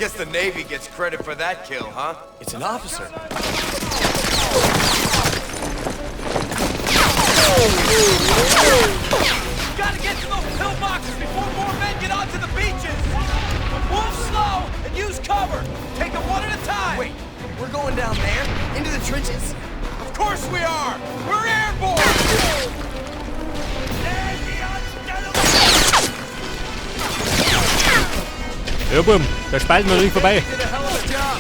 Guess the Navy gets credit for that kill, huh? It's an officer. Gotta get to those pillboxes before more men get onto the beaches! Move slow and use cover! Take them one at a time! Wait, we're going down there? Into the trenches? Of course we are! We're airborne! Ja, boom. Da spalten wir nicht vorbei. Did a hell of a job!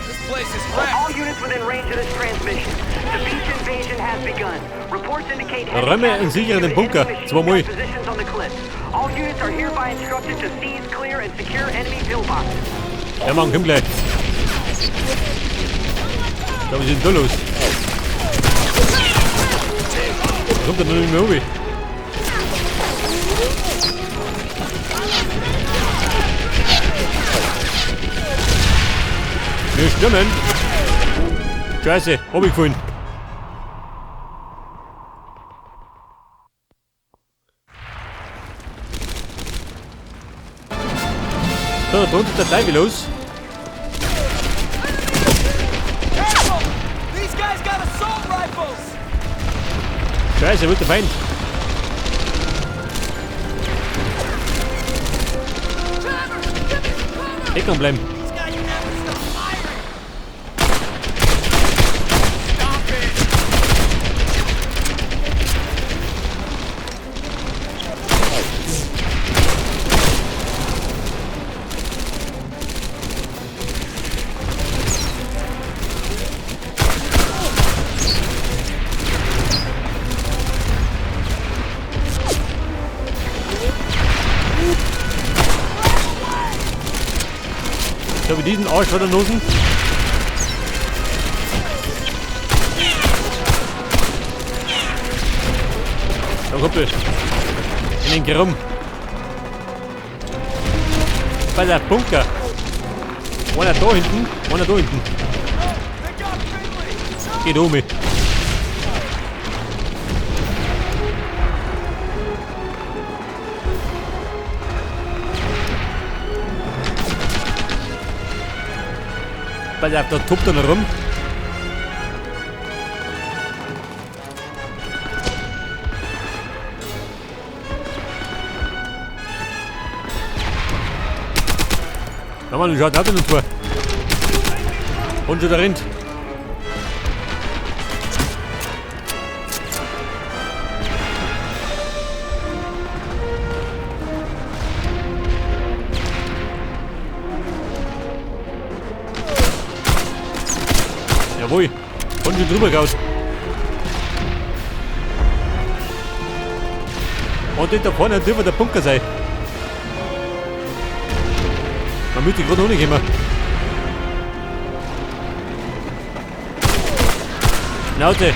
This place is wrecked! All units within range of this transmission. The beach invasion has begun. Reports indicate heavy Räume und sichere den Bunker. Zweimal. positions on the cliff. All units are hereby instructed to seize, clear, and secure enemy pillboxes. Ja, Mann, komm gleich. Ich glaube, wir sind da los. Da kommt er noch nicht mehr hoch. Wir stürmen. Scheiße, runtergefallen. Da drunter der Teufel los. Careful! These guys got assault rifles! Scheiße, wo ist der Feind? Deckung bleiben. These guys never stop firing! Stop it! So, wie diesen Arsch wieder losen. So, Kumpel. In den Gerum. Bei der Bunker. Einer da hinten, einer da hinten. Geht um mich. Pass auf, da tobt er noch rum. Na Mann, du schaut auch noch vor. Und schon der rennt. Jawohl, und schon drüber raus. Und da vorne dürfte der Bunker sein. Man müsste gerade noch nicht kommen. Naute.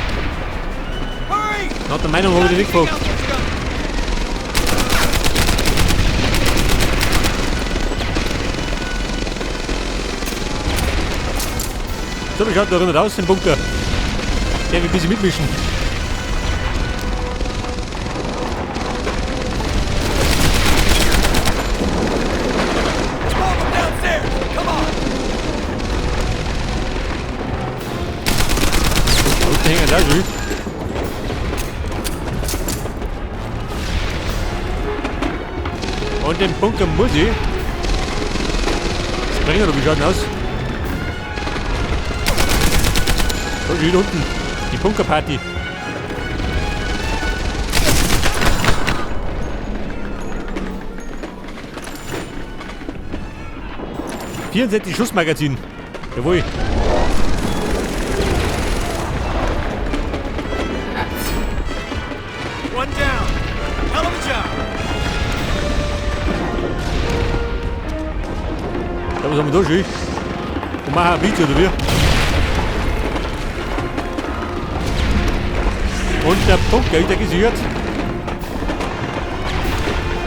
Nach der Meinung habe ich dich nicht gefragt. So, wie schaut da drin aus, den Bunker? Der will ein bisschen mitmischen. Da hängen da drüben. Und den Bunker muss ich springen, oder wie schaut denn aus? So, hier unten. Die Bunkerparty. ...64 Schussmagazin. Jawohl. One down! Hell of a job! Ja, was haben wir da schon? Und machen ein Video, oder wie? Und der Bunker ist ja gesichert.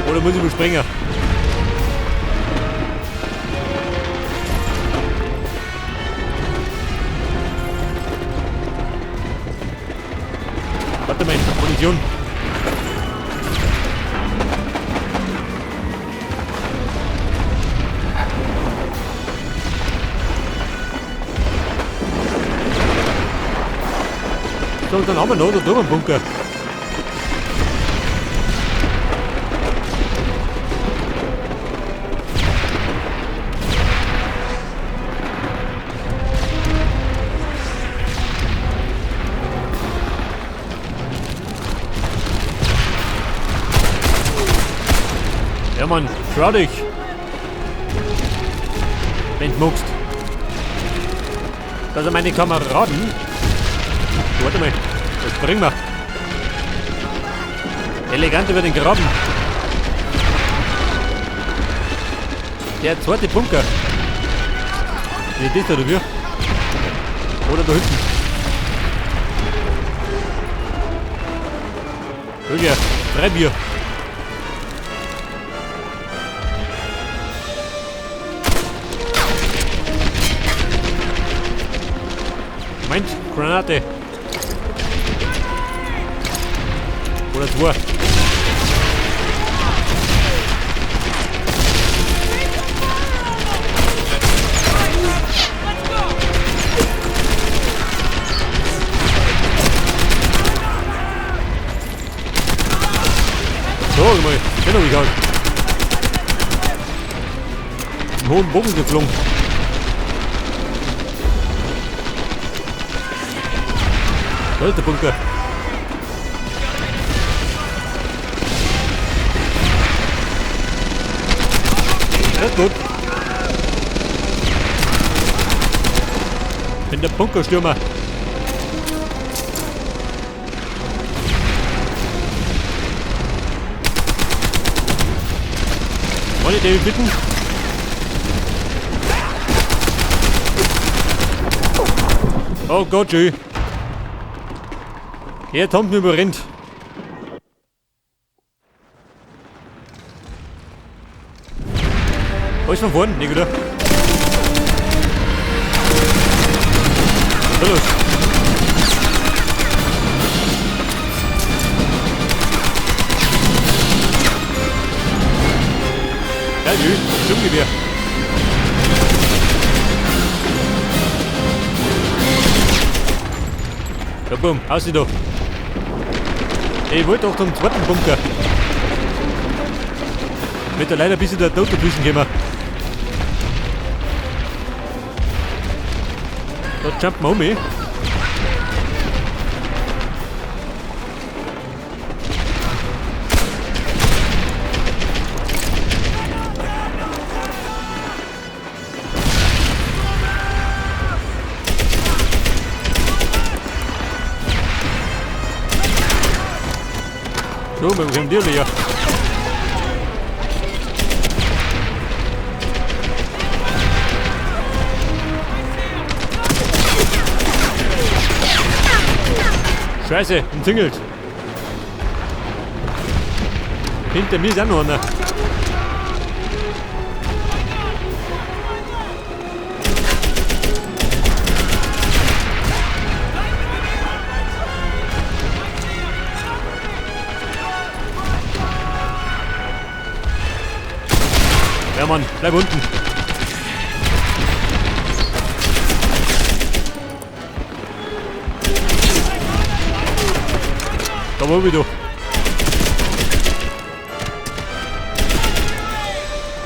Oder muss ich mal springen? Warte mal, Munition. So, dann haben wir noch da drüben einen Bunker. Ja, Mann, schau dich. Wenn du magst. Das sind meine Kameraden. Warte mal, das bringen wir. Elegant über den Graben. Der zweite Bunker. Wie ist das da, wir? Oder da hinten. Schau her, 3 Bier. Moment, Granate. Oder 2. So, mal, genau wie gesagt. Einen hohen Bogen geflogen. Da ist der Bunker. Das ist gut. Ich bin der Bunkerstürmer. Wollt ihr den bitten? Oh Gott, schön. Jetzt haben wir überrennt. Wo ist von vorne? Nicht, oder? So los. Ja, jö, Sturmgewehr. Ja, bumm, aus sie da. Ich wollte doch zum zweiten Bunker. Wird da leider bis in der Tote Büschen kommen. Da jumpen wir um. So, wir haben die leer. Scheiße, umzingelt. Hinter mir ist auch noch einer. Ja Mann, bleib unten. Da war ich doch.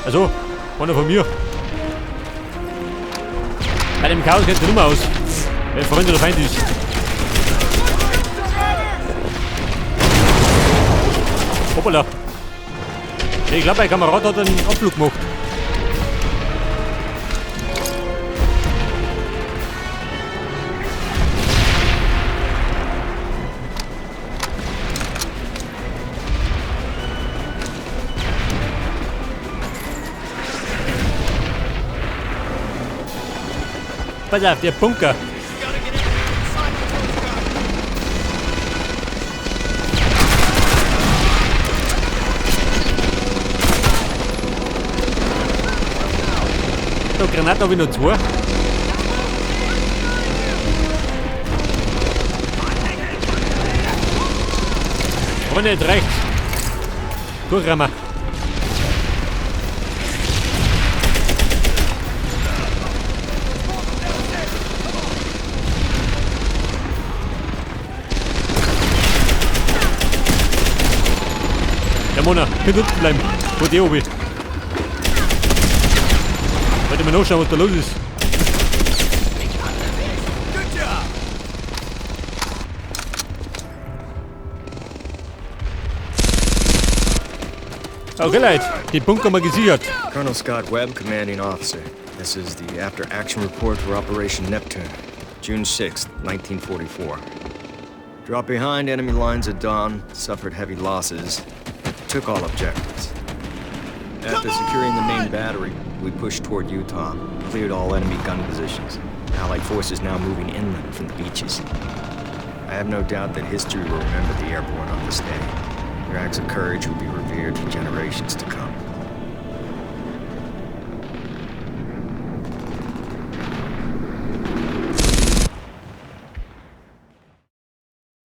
Also, einer von mir. Bei dem Chaos geht es nicht mehr aus. Wer Freund oder Feind ist. Hoppala. Ich glaube, mein Kamerad hat einen Abflug gemacht. Pass auf, der Bunker. So, Granate habe ich noch 2. Aber nicht rechts. Durchrammen. Mona, könnt unten bleiben. Wo die oben. Wollt ihr mal nachschauen, was da los ist? Good job. Okay, Leute, die Bunker mal gesichert. Colonel Scott Webb, commanding officer. This is the after-action report for Operation Neptune, June 6th, 1944. Dropped behind enemy lines at dawn, suffered heavy losses, took all objectives. After securing the main battery, we pushed toward Utah, cleared all enemy gun positions. Allied forces now moving inland from the beaches. I have no doubt that history will remember the airborne on this day. Your acts of courage will be revered for generations to come.